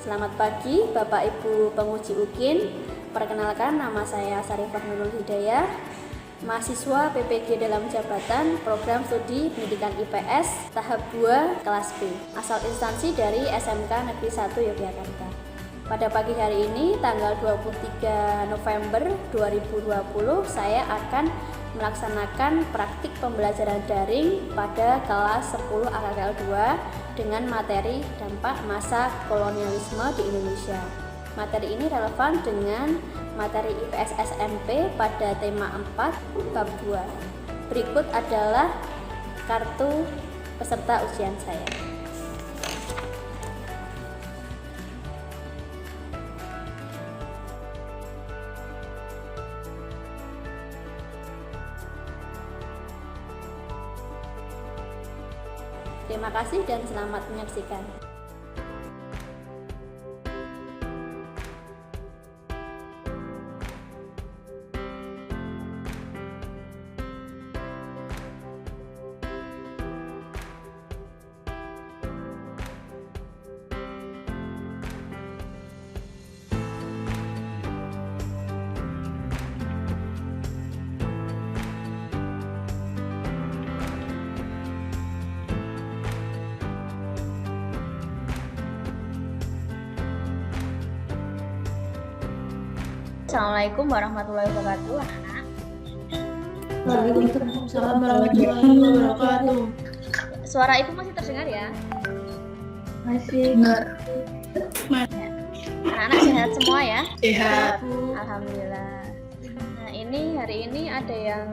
Selamat pagi Bapak Ibu penguji UKIN. Perkenalkan, nama saya Sarifah Nurul Hidayah, mahasiswa PPG dalam jabatan Program Studi Pendidikan IPS tahap 2 kelas B, asal instansi dari SMK Negeri 1 Yogyakarta. Pada pagi hari ini, tanggal 23 November 2020, saya akan melaksanakan praktik pembelajaran daring pada kelas 10 AKKL 2 dengan materi dampak masa kolonialisme di Indonesia. Materi ini relevan dengan materi IPS SMP pada tema 4 bab 2. Berikut adalah kartu peserta ujian saya. Terima kasih dan selamat menyaksikan. Assalamualaikum warahmatullahi wabarakatuh, anak-anak. Waalaikumsalam warahmatullahi wabarakatuh. Suara ibu masih terdengar ya? Masih dengar. Anak-anak sehat semua ya? Sehat. Alhamdulillah. Nah, hari ini ada yang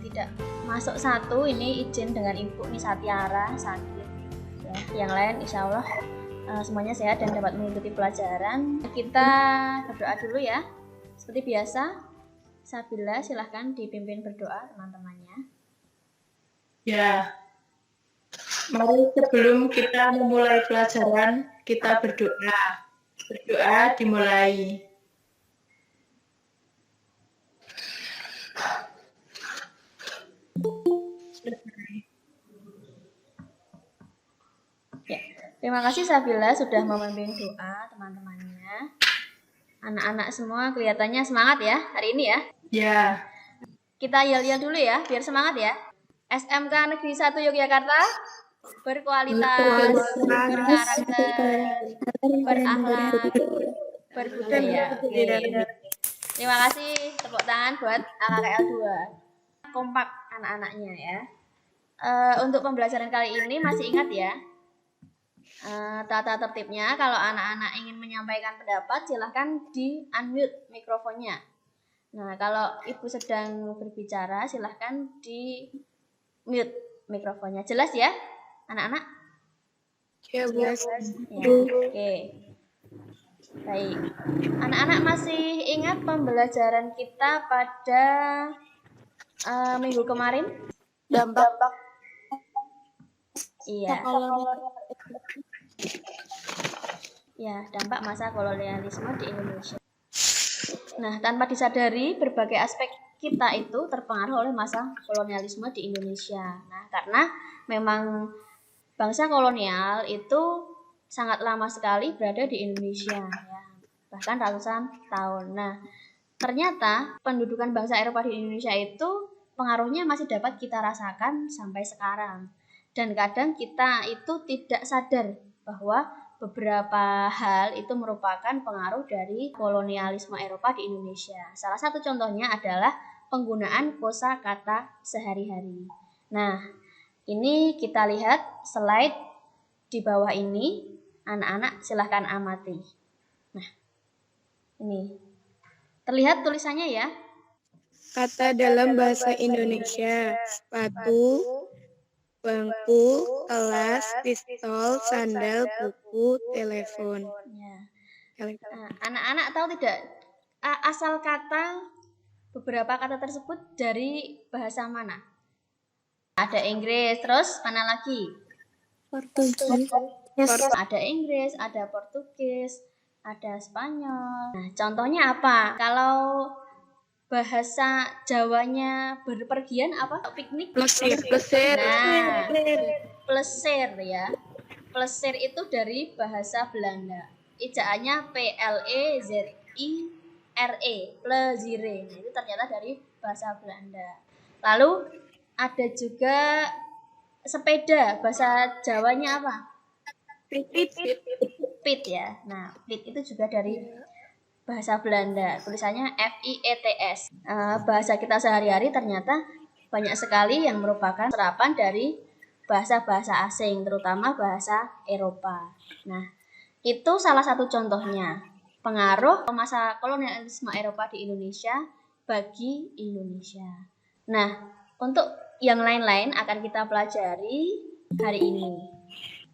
tidak masuk satu, ini izin dengan Ibu Nisa Tiara sakit. Ya, yang lain insya Allah semuanya sehat dan dapat mengikuti pelajaran. Kita berdoa dulu ya. Seperti biasa, Sabila silahkan dipimpin berdoa teman-temannya. Ya. Mari sebelum kita memulai pelajaran, kita berdoa. Berdoa dimulai. Ya, terima kasih Sabila sudah memimpin doa teman-temannya. Anak-anak semua kelihatannya semangat ya hari ini ya. Ya. Kita yel-yel dulu ya, biar semangat ya. SMK Negeri 1 Yogyakarta, berkualitas, berkarakter, berakhlak, berbudaya. Terima kasih, tepuk tangan buat AKKL 2. Kompak anak-anaknya ya. Untuk pembelajaran kali ini masih ingat ya, tata tertibnya. Kalau anak-anak ingin menyampaikan pendapat, silahkan di unmute mikrofonnya. Nah, kalau ibu sedang berbicara, silahkan di mute mikrofonnya. Jelas ya, anak-anak? Ya, Bu. Ya, oke. Baik. Anak-anak masih ingat pembelajaran kita pada minggu kemarin? Dampak. Iya. Ya, dampak masa kolonialisme di Indonesia. Nah, tanpa disadari, berbagai aspek kita itu terpengaruh oleh masa kolonialisme di Indonesia. Nah, karena memang bangsa kolonial itu sangat lama sekali berada di Indonesia, ya, bahkan ratusan tahun. Nah, ternyata pendudukan bangsa Eropa di Indonesia itu pengaruhnya masih dapat kita rasakan sampai sekarang. Dan kadang kita itu tidak sadar bahwa beberapa hal itu merupakan pengaruh dari kolonialisme Eropa di Indonesia. Salah satu contohnya adalah penggunaan kosakata sehari-hari. Nah, ini kita lihat slide di bawah ini. Anak-anak silahkan amati. Nah, ini terlihat tulisannya ya. Kata dalam bahasa Indonesia: sepatu, bangku, kelas, pistol, sandal, buku, telepon. Ya. Nah, anak-anak tahu tidak asal kata beberapa kata tersebut dari bahasa mana? Ada Inggris, terus mana lagi? Portugis. Ada Inggris, ada Portugis, ada Spanyol. Nah, contohnya apa? Kalau bahasa Jawanya berpergian apa? Piknik? Plesir. Nah, plesir ya. Plesir itu dari bahasa Belanda. ejaannya Plezire, plezire. Nah, itu ternyata dari bahasa Belanda. Lalu ada juga sepeda, bahasa Jawanya apa? Pit ya. Nah, pit itu juga dari bahasa Belanda, tulisannya FIETS. Bahasa kita sehari-hari ternyata banyak sekali yang merupakan serapan dari bahasa-bahasa asing, terutama bahasa Eropa. Nah, itu salah satu contohnya pengaruh masa kolonialisme Eropa di Indonesia bagi Indonesia. Nah, untuk yang lain-lain akan kita pelajari hari ini.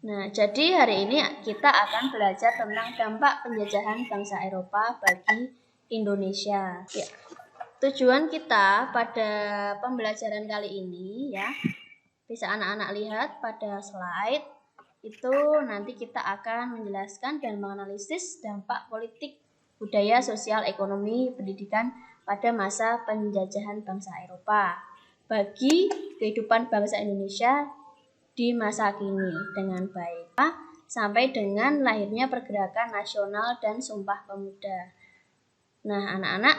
Nah, jadi hari ini kita akan belajar tentang dampak penjajahan bangsa Eropa bagi Indonesia. Ya. Tujuan kita pada pembelajaran kali ini ya, bisa anak-anak lihat pada slide itu nanti kita akan menjelaskan dan menganalisis dampak politik, budaya, sosial, ekonomi, pendidikan pada masa penjajahan bangsa Eropa bagi kehidupan bangsa Indonesia di masa kini dengan baik sampai dengan lahirnya pergerakan nasional dan Sumpah Pemuda. Nah, anak-anak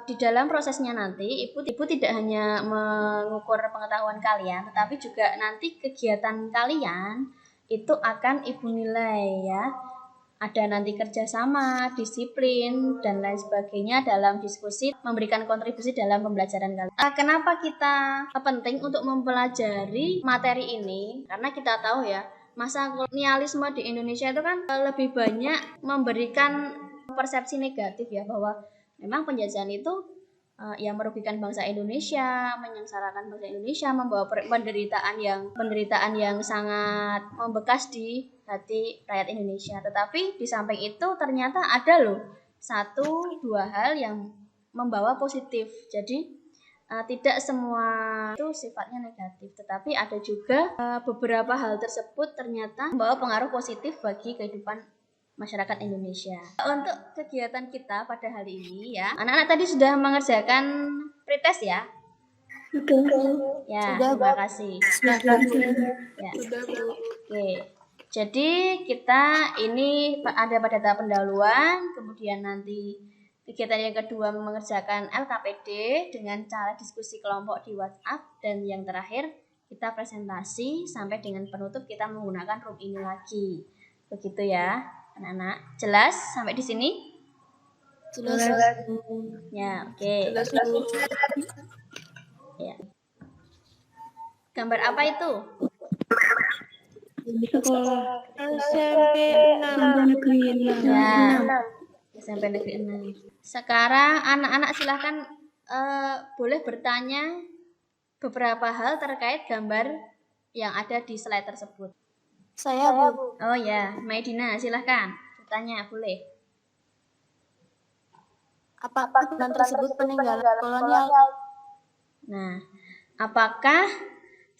di dalam prosesnya nanti ibu tidak hanya mengukur pengetahuan kalian, tetapi juga nanti kegiatan kalian itu akan ibu nilai ya. Ada nanti kerjasama, disiplin, dan lain sebagainya dalam diskusi memberikan kontribusi dalam pembelajaran kalian. Kenapa kita penting untuk mempelajari materi ini? Karena kita tahu ya, masa kolonialisme di Indonesia itu kan lebih banyak memberikan persepsi negatif ya, bahwa memang penjajahan itu yang merugikan bangsa Indonesia, menyengsarakan bangsa Indonesia, membawa penderitaan yang sangat membekas di hati rakyat Indonesia. Tetapi di samping itu ternyata ada loh 1-2 hal yang membawa positif. Jadi tidak semua itu sifatnya negatif, tetapi ada juga beberapa hal tersebut ternyata membawa pengaruh positif bagi kehidupan masyarakat Indonesia. Untuk kegiatan kita pada hari ini ya, anak-anak tadi sudah mengerjakan pretest ya? Ya, terima kasih. Ya. Oke. Jadi kita ini ada pada tahap pendahuluan, kemudian nanti kegiatan yang kedua mengerjakan LKPD dengan cara diskusi kelompok di WhatsApp, dan yang terakhir kita presentasi sampai dengan penutup kita menggunakan room ini lagi. Begitu ya, anak-anak. Jelas sampai di sini? Jelas. Ya, oke. Ya. Gambar apa itu? Sekolah SMP 6. Ya, SMP Negeri 6. Sekarang anak-anak silahkan boleh bertanya beberapa hal terkait gambar yang ada di slide tersebut. Saya, Bu. Oh ya, Maidina silahkan bertanya, boleh. Apakah bulan tersebut peninggalan kolonial? Nah, apakah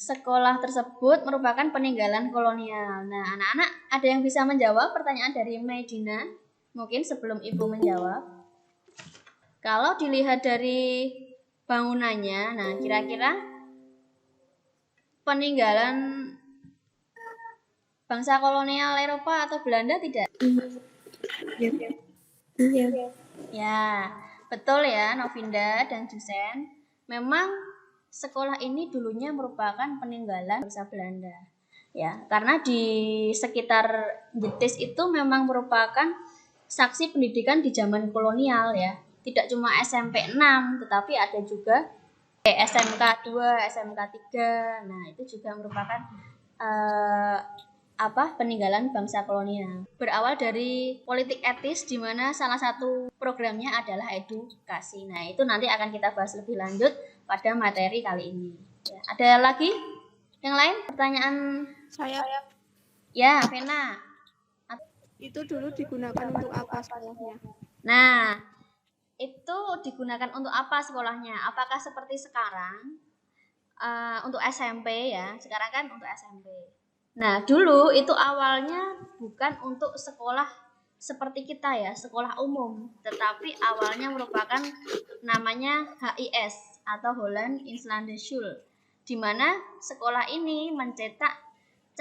sekolah tersebut merupakan peninggalan kolonial? Nah, anak-anak ada yang bisa menjawab pertanyaan dari Maidina? Mungkin sebelum Ibu menjawab. Kalau dilihat dari bangunannya, nah kira-kira peninggalan bangsa kolonial Eropa atau Belanda tidak? Iya. Ya, betul ya Novinda dan Jusen. Memang sekolah ini dulunya merupakan peninggalan bangsa Belanda. Ya, karena di sekitar Jetis itu memang merupakan saksi pendidikan di zaman kolonial ya. Tidak cuma SMP 6, tetapi ada juga SMK 2, SMK 3. Nah, itu juga merupakan peninggalan bangsa kolonial. Berawal dari politik etis di mana salah satu programnya adalah edukasi. Nah, itu nanti akan kita bahas lebih lanjut pada materi kali ini. Ya, ada lagi yang lain? Pertanyaan Saya ya, Vena. itu dulu digunakan untuk apa sekolahnya? Nah, itu digunakan untuk apa sekolahnya? Apakah seperti sekarang untuk SMP ya? Sekarang kan untuk SMP. Nah, dulu itu awalnya bukan untuk sekolah seperti kita ya, sekolah umum, tetapi awalnya merupakan namanya HIS atau Holland Islands School, di mana sekolah ini mencetak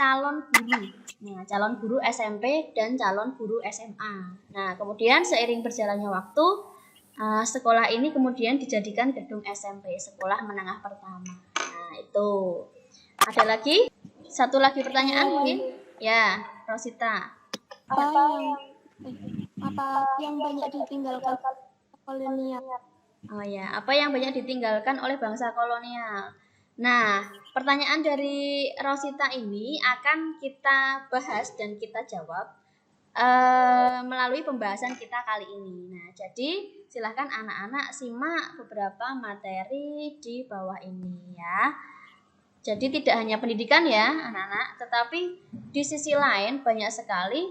calon guru. Nah, calon guru SMP dan calon guru SMA. Nah, kemudian seiring berjalannya waktu, sekolah ini kemudian dijadikan gedung SMP, Sekolah Menengah Pertama. Nah, itu. Ada lagi? Satu lagi pertanyaan mungkin? Ya, Rosita. Apa yang banyak ditinggalkan kolonial? Oh ya, apa yang banyak ditinggalkan oleh bangsa kolonial? Nah, pertanyaan dari Rosita ini akan kita bahas dan kita jawab melalui pembahasan kita kali ini. Nah, jadi silahkan anak-anak simak beberapa materi di bawah ini ya. Jadi tidak hanya pendidikan ya anak-anak, tetapi di sisi lain banyak sekali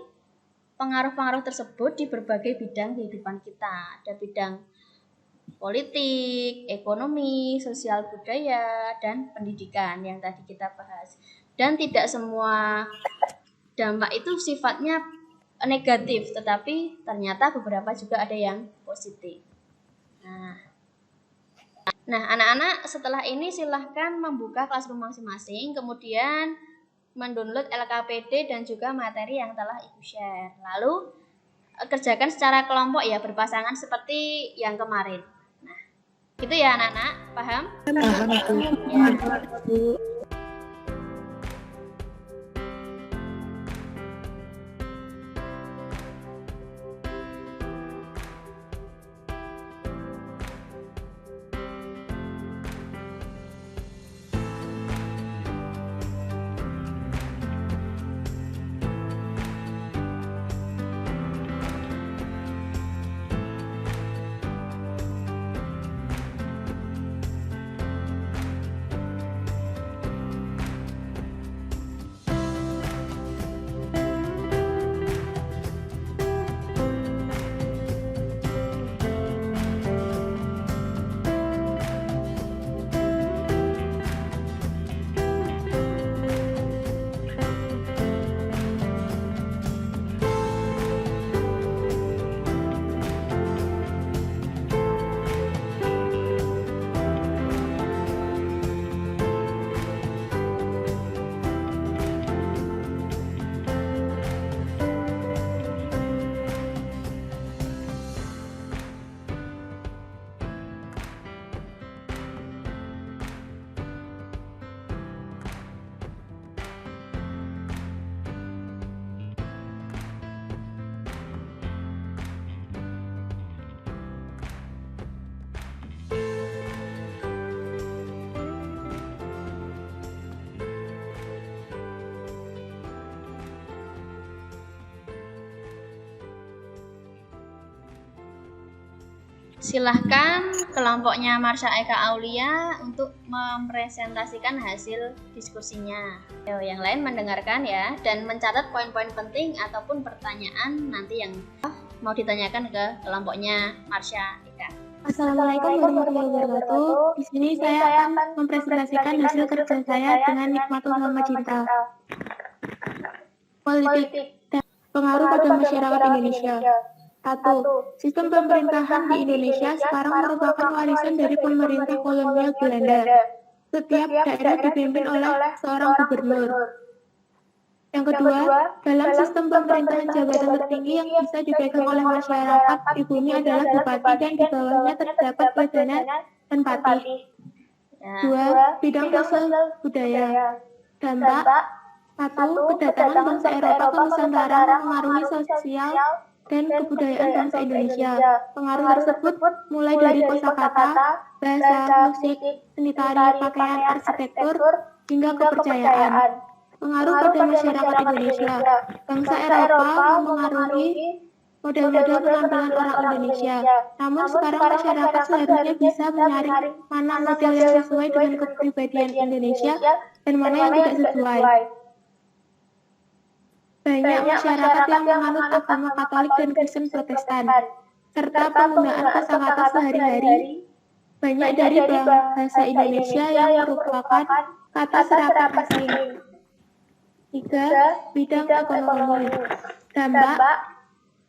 pengaruh-pengaruh tersebut di berbagai bidang kehidupan kita. Ada bidang politik, ekonomi, sosial budaya, dan pendidikan yang tadi kita bahas. Dan tidak semua dampak itu sifatnya negatif, tetapi ternyata beberapa juga ada yang positif. Nah, anak-anak setelah ini silahkan membuka classroom masing-masing, kemudian mendownload LKPD dan juga materi yang telah Ibu share. Lalu kerjakan secara kelompok ya, berpasangan seperti yang kemarin. Nah, gitu ya anak-anak, paham? Ya. Silahkan kelompoknya Marsha Eka Aulia untuk mempresentasikan hasil diskusinya. Yang lain mendengarkan ya, dan mencatat poin-poin penting ataupun pertanyaan nanti yang mau ditanyakan ke kelompoknya Marsha Eka. Assalamualaikum warahmatullahi wabarakatuh. Di sini saya akan mempresentasikan hasil kerja saya dengan Nikmatul Muhammad Cinta. Politik dan pengaruh pada masyarakat Indonesia. 1. Sistem pemerintahan di Indonesia sekarang merupakan warisan dari pemerintah kolonial Belanda. Setiap daerah dipimpin oleh seorang gubernur. Yang kedua, dalam sistem pemerintahan jabatan tertinggi yang bisa dipegang oleh masyarakat pribumi adalah bupati dan di bawahnya terdapat perdana dan patih. 2. Bidang sosial budaya. Dampak 1. Kedatangan bangsa Eropa ke Nusantara mempengaruhi sosial dan kebudayaan bangsa Indonesia. Pengaruh tersebut mulai dari kosakata, bahasa, musik, seni tari, pakaian, arsitektur, hingga kepercayaan. Pengaruh pada masyarakat Indonesia. Bangsa Eropa mempengaruhi model-model penampilan orang Indonesia. Namun sekarang masyarakat seharusnya bisa menyaring mana model yang sesuai dengan kepribadian Indonesia dan mana yang tidak sesuai. Banyak masyarakat yang menganut agama Katolik dan Kristen Protestan, serta penggunaan kosakata sehari-hari banyak dari bahasa Indonesia yang merupakan kata serapan asing. 3. Bidang ekonomi. Dampak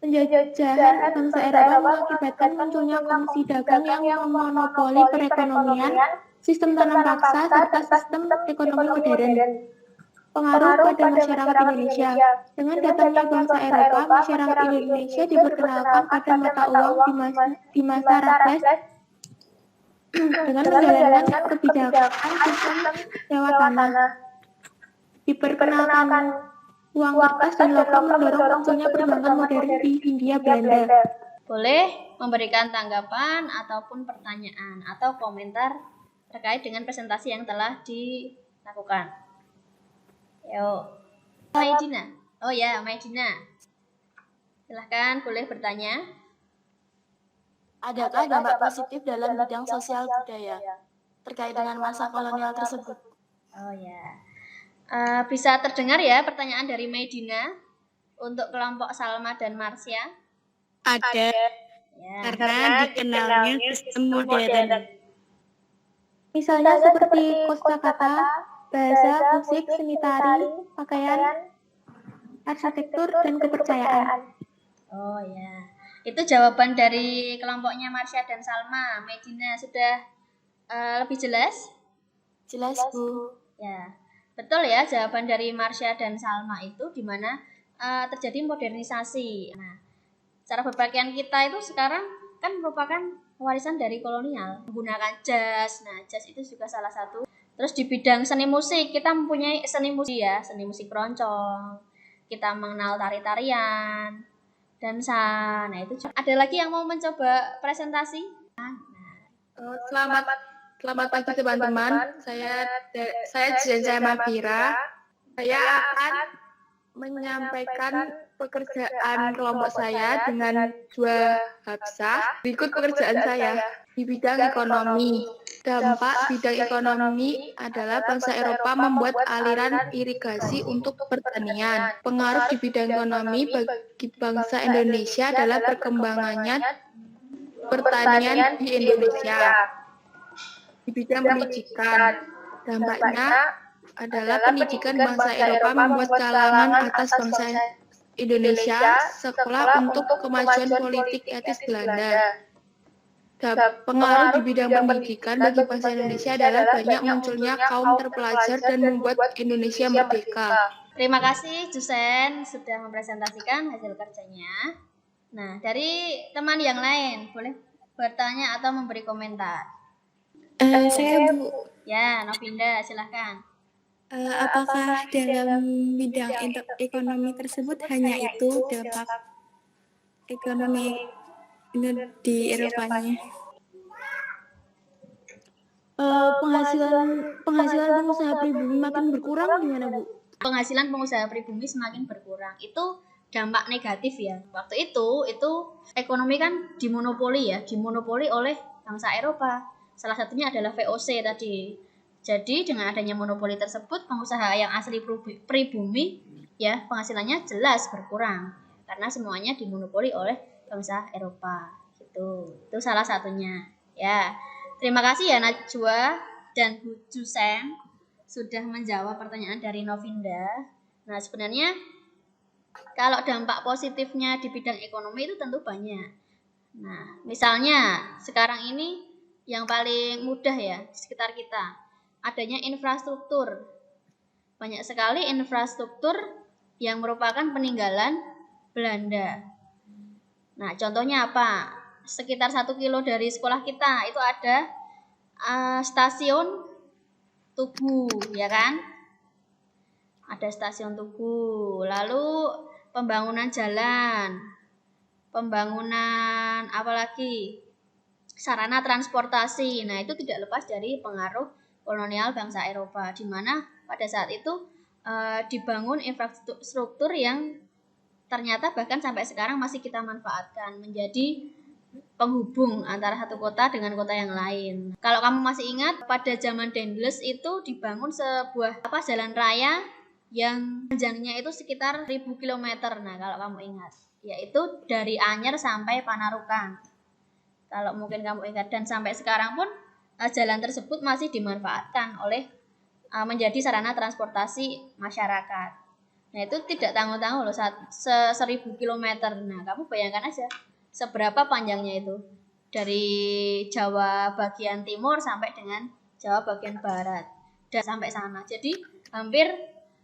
penjajahan bangsa Eropa mengakibatkan munculnya kongsi dagang yang memonopoli perekonomian, sistem tanam paksa, serta sistem ekonomi modern. Pengaruh pada masyarakat Indonesia. Dengan datangnya bangsa Eropa, masyarakat Indonesia diperkenalkan pada mata uang di masa Raffles dengan menjalankan kebijakan sistem sewa tanah. Diperkenalkan uang kertas dan logam mendorong munculnya perbankan modern di Hindia Belanda. Boleh memberikan tanggapan ataupun pertanyaan atau komentar terkait dengan presentasi yang telah dilakukan. Yuk, Maidina. Oh ya, Maidina. Silahkan, boleh bertanya. Adakah dampak positif dalam bidang sosial budaya terkait dengan masa kolonial tersebut? Oh ya. Bisa terdengar ya pertanyaan dari Maidina untuk kelompok Salma dan Marsya? Ada, Ya. karena dikenalnya sistem modern. Misalnya seperti kosakata, bahasa, musik, seni tari, pakaian, arsitektur, dan kepercayaan. Oh ya. Itu jawaban dari kelompoknya Marsya dan Salma. Maidina sudah lebih jelas? Jelas, Bu. Ya. Betul ya, jawaban dari Marsya dan Salma itu di mana terjadi modernisasi. Nah, cara berpakaian kita itu sekarang kan merupakan warisan dari kolonial, menggunakan jas. Nah, jas itu juga salah satu. Terus di bidang seni musik, kita mempunyai seni musik ya, seni musik keroncong. Kita mengenal tari-tarian, dansa. Nah, itu ada lagi yang mau mencoba presentasi? Selamat pagi teman-teman. Saya Zenza Mafira. Saya akan menyampaikan pekerjaan kelompok saya dengan 2 habsah. Berikut pekerjaan saya di bidang ekonomi. Dampak bidang ekonomi adalah bangsa Eropa membuat aliran irigasi untuk pertanian. Pengaruh di bidang ekonomi bagi bangsa Indonesia adalah perkembangannya pertanian di Indonesia. Di bidang pendidikan, dampaknya adalah pendidikan bangsa Eropa membuat kalangan atas bangsa Indonesia sekolah untuk kemajuan politik etis Belanda. Pengaruh di bidang pendidikan bagi bangsa Indonesia adalah banyak munculnya kaum terpelajar dan membuat Indonesia merdeka. Terima kasih Jusen sudah mempresentasikan hasil kerjanya. Nah, dari teman yang lain boleh bertanya atau memberi komentar. Saya Bu, Ya, Novinda silahkan. apakah dalam bidang ekonomi tersebut hanya itu dampak ekonomi di Eropanya? Penghasilan pengusaha pribumi makin berkurang gimana, Bu? Penghasilan pengusaha pribumi semakin berkurang. Itu dampak negatif ya. Waktu itu ekonomi kan dimonopoli oleh bangsa Eropa. Salah satunya adalah VOC tadi. Jadi dengan adanya monopoli tersebut, pengusaha yang asli pribumi ya penghasilannya jelas berkurang karena semuanya dimonopoli oleh bangsa Eropa. Gitu. Itu salah satunya. Ya. Terima kasih ya Najwa dan Bu Jusen sudah menjawab pertanyaan dari Novinda. Nah, sebenarnya kalau dampak positifnya di bidang ekonomi itu tentu banyak. Nah, misalnya sekarang ini yang paling mudah ya di sekitar kita, adanya infrastruktur. Banyak sekali infrastruktur yang merupakan peninggalan Belanda. Nah, contohnya apa? Sekitar 1 kilo dari sekolah kita itu ada stasiun Tugu, ya kan? Ada stasiun Tugu. Lalu pembangunan jalan, pembangunan apalagi sarana transportasi. Nah, itu tidak lepas dari pengaruh kolonial bangsa Eropa, di mana pada saat itu dibangun infrastruktur yang ternyata bahkan sampai sekarang masih kita manfaatkan menjadi penghubung antara satu kota dengan kota yang lain. Kalau kamu masih ingat, pada zaman Dendles itu dibangun sebuah jalan raya yang panjangnya itu sekitar 1000 km. Nah, kalau kamu ingat, yaitu dari Anyer sampai Panarukan. Kalau mungkin kamu ingat, dan sampai sekarang pun jalan tersebut masih dimanfaatkan oleh menjadi sarana transportasi masyarakat. Nah, itu tidak tanggung-tanggung loh, 1000 km. Nah, kamu bayangkan aja seberapa panjangnya itu dari Jawa bagian timur sampai dengan Jawa bagian barat dan sampai sana. Jadi hampir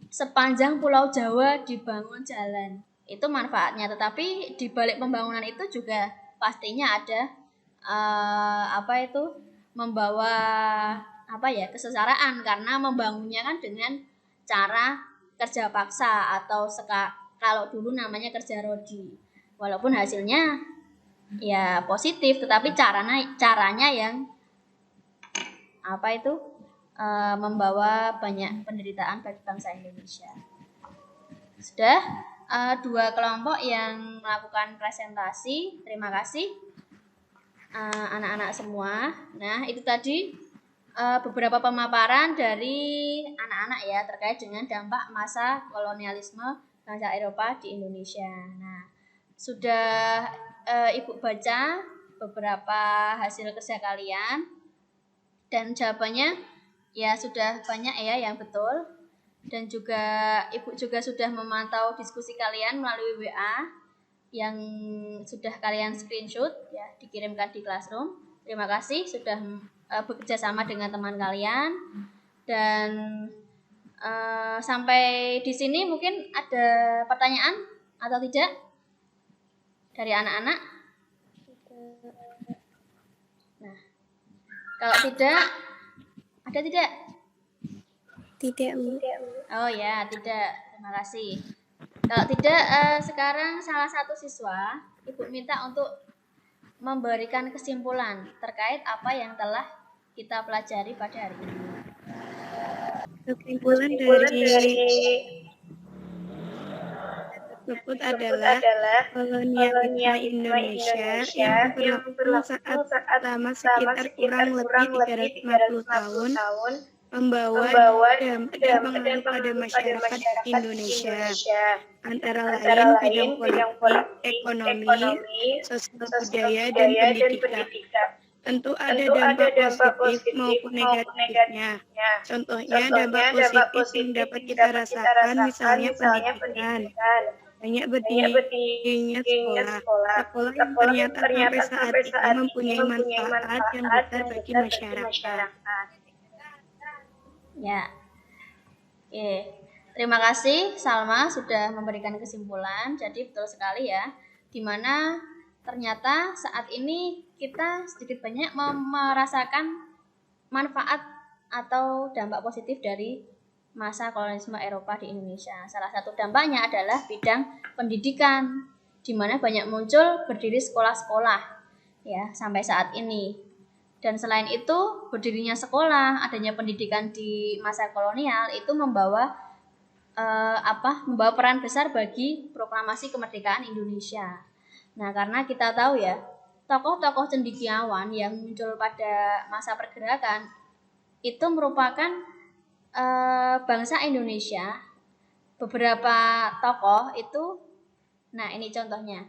sepanjang Pulau Jawa dibangun jalan. Itu manfaatnya, tetapi di balik pembangunan itu juga pastinya ada membawa kesengsaraan, karena membangunnya kan dengan cara kerja paksa atau kalau dulu namanya kerja rodi. Walaupun hasilnya ya positif, tetapi caranya yang membawa banyak penderitaan bagi bangsa Indonesia. Sudah 2 kelompok yang melakukan presentasi. Terima kasih anak-anak semua. Nah, itu tadi beberapa pemaparan dari anak-anak ya terkait dengan dampak masa kolonialisme bangsa Eropa di Indonesia. Nah, sudah Ibu baca beberapa hasil kerja kalian dan jawabannya ya sudah banyak ya yang betul, dan juga Ibu juga sudah memantau diskusi kalian melalui WA yang sudah kalian screenshot ya, dikirimkan di Classroom. Terima kasih sudah bekerja sama dengan teman kalian, dan sampai di sini mungkin ada pertanyaan atau tidak dari anak-anak? Nah, kalau tidak, ada tidak? Tidak, Bu. Oh ya, tidak. Terima kasih. Kalau tidak, sekarang salah satu siswa Ibu minta untuk memberikan kesimpulan terkait apa yang telah kita pelajari pada hari ini. Kesimpulan dari tersebut adalah kolonialisme Indonesia yang berlangsung selama sekitar kurang lebih 350 tahun membawa dampak dan pengaruh pada masyarakat Indonesia, antara lain bidang politik, ekonomi, sosial budaya, dan pendidikan. Tentu ada dampak positif maupun negatifnya. Contohnya dampak positif yang dapat kita rasakan misalnya pendidikan. Banyak berdirinya sekolah yang ternyata sampai saat ini mempunyai manfaat yang besar bagi masyarakat. Ya, oke. Terima kasih Salma sudah memberikan kesimpulan. Jadi betul sekali ya, dimana ternyata saat ini kita sedikit banyak merasakan manfaat atau dampak positif dari masa kolonialisme Eropa di Indonesia. Salah satu dampaknya adalah bidang pendidikan, di mana banyak muncul berdiri sekolah-sekolah ya sampai saat ini. Dan selain itu, berdirinya sekolah, adanya pendidikan di masa kolonial itu membawa peran besar bagi proklamasi kemerdekaan Indonesia. Nah, karena kita tahu ya, tokoh-tokoh cendekiawan yang muncul pada masa pergerakan itu merupakan bangsa Indonesia. Beberapa tokoh itu, nah ini contohnya.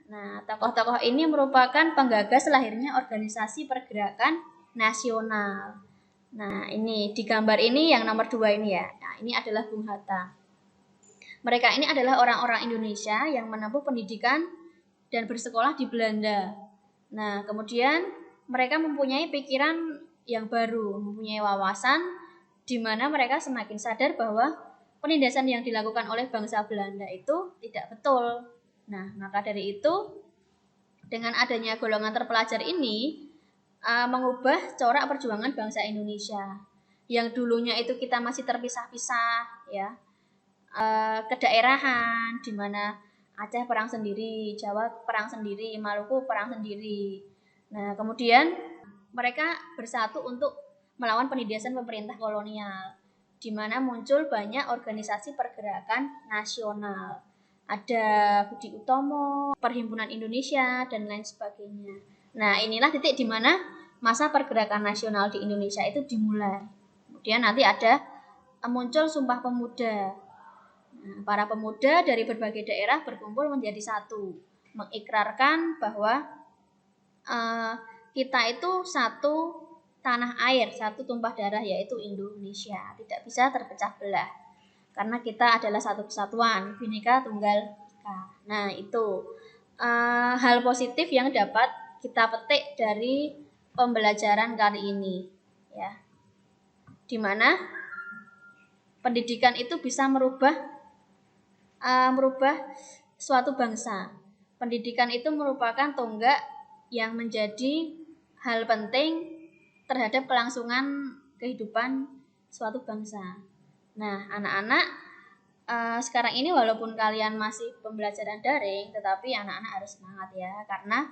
Nah, tokoh-tokoh ini merupakan penggagas lahirnya organisasi pergerakan nasional. Nah, ini di gambar ini yang nomor 2 ini ya. Nah, ini adalah Bung Hatta. Mereka ini adalah orang-orang Indonesia yang menempuh pendidikan dan bersekolah di Belanda. Nah, kemudian mereka mempunyai pikiran yang baru, mempunyai wawasan, di mana mereka semakin sadar bahwa penindasan yang dilakukan oleh bangsa Belanda itu tidak betul. Nah, maka dari itu, dengan adanya golongan terpelajar ini, mengubah corak perjuangan bangsa Indonesia. Yang dulunya itu kita masih terpisah-pisah, ya, kedaerahan, di mana Aceh perang sendiri, Jawa perang sendiri, Maluku perang sendiri. Nah, kemudian mereka bersatu untuk melawan penindasan pemerintah kolonial, di mana muncul banyak organisasi pergerakan nasional. Ada Budi Utomo, Perhimpunan Indonesia, dan lain sebagainya. Nah, inilah titik di mana masa pergerakan nasional di Indonesia itu dimulai. Kemudian nanti ada muncul Sumpah Pemuda. Nah, para pemuda dari berbagai daerah berkumpul menjadi satu, mengikrarkan bahwa kita itu satu tanah air, satu tumpah darah, yaitu Indonesia. Tidak bisa terpecah belah. Karena kita adalah satu kesatuan, Bhinneka Tunggal Ika. Nah, itu hal positif yang dapat kita petik dari pembelajaran kali ini, ya. Di mana pendidikan itu bisa merubah suatu bangsa. Pendidikan itu merupakan tonggak yang menjadi hal penting terhadap kelangsungan kehidupan suatu bangsa. Nah, anak-anak sekarang ini walaupun kalian masih pembelajaran daring, tetapi anak-anak harus semangat ya, karena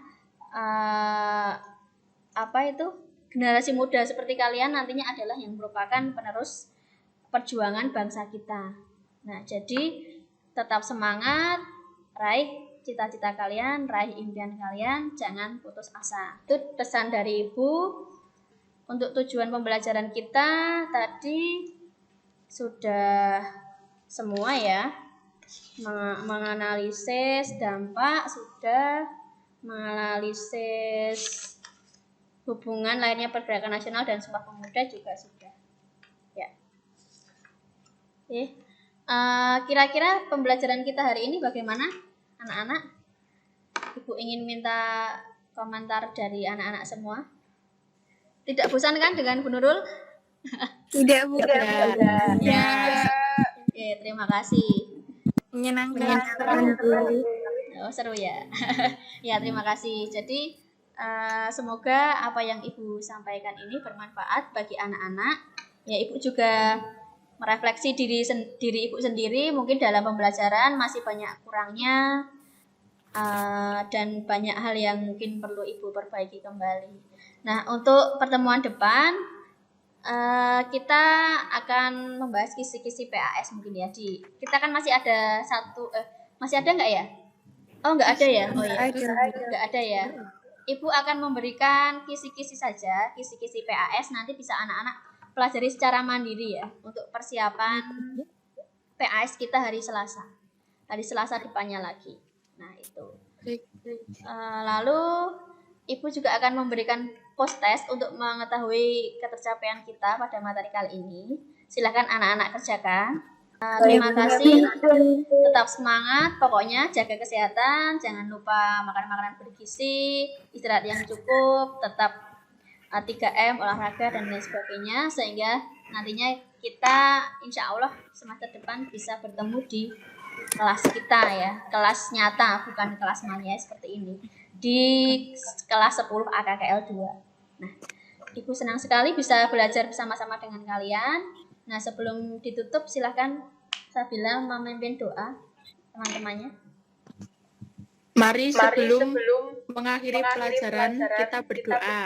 generasi muda seperti kalian nantinya adalah yang merupakan penerus perjuangan bangsa kita. Nah, jadi tetap semangat, raih cita-cita kalian, raih impian kalian, jangan putus asa. Itu pesan dari Ibu. Untuk tujuan pembelajaran kita tadi sudah semua ya. Menganalisis dampak sudah, menganalisis hubungan lainnya pergerakan nasional dan Sumpah Pemuda juga sudah. Ya. Oke. Kira-kira pembelajaran kita hari ini bagaimana, anak-anak? Ibu ingin minta komentar dari anak-anak semua. Tidak bosan kan dengan Bu Nurul? Tidak, Bu. Ya. Oke, terima kasih. Menyenangkan. Oh, seru ya. Ya, terima kasih. Jadi semoga apa yang Ibu sampaikan ini bermanfaat bagi anak-anak. Ya, Ibu juga merefleksi diri Ibu sendiri, mungkin dalam pembelajaran masih banyak kurangnya dan banyak hal yang mungkin perlu Ibu perbaiki kembali. Nah, untuk pertemuan depan kita akan membahas kisi-kisi PAS mungkin ya. Kita kan masih ada masih ada nggak ya? Oh, nggak ada ya? Oh ya, nggak ada ya. Ibu akan memberikan kisi-kisi saja, kisi-kisi PAS, nanti bisa anak-anak pelajari secara mandiri ya, untuk persiapan PAS kita hari Selasa. Hari Selasa depannya lagi. Nah, itu. Lalu Ibu juga akan memberikan post test untuk mengetahui ketercapaian kita pada materi kali ini. Silakan anak-anak kerjakan. Terima kasih. Tetap semangat. Pokoknya jaga kesehatan. Jangan lupa makan makanan bergizi, istirahat yang cukup, tetap 3M, olahraga dan lain sebagainya, sehingga nantinya kita insya Allah semester depan bisa bertemu di kelas kita ya, kelas nyata, bukan kelas maya seperti ini, di kelas 10 AKKL 2. Nah, Ibu senang sekali bisa belajar bersama-sama dengan kalian. Nah, sebelum ditutup silahkan Sabila memimpin doa teman-temannya. Mari sebelum mengakhiri pelajaran kita berdoa.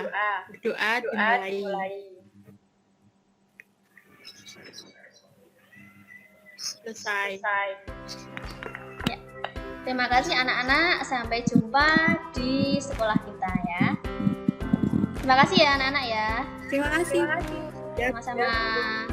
Berdoa dimulai. Selesai. Ya. Terima kasih anak-anak. Sampai jumpa di sekolah kita ya. Terima kasih ya anak-anak ya. Terima kasih. Sama-sama.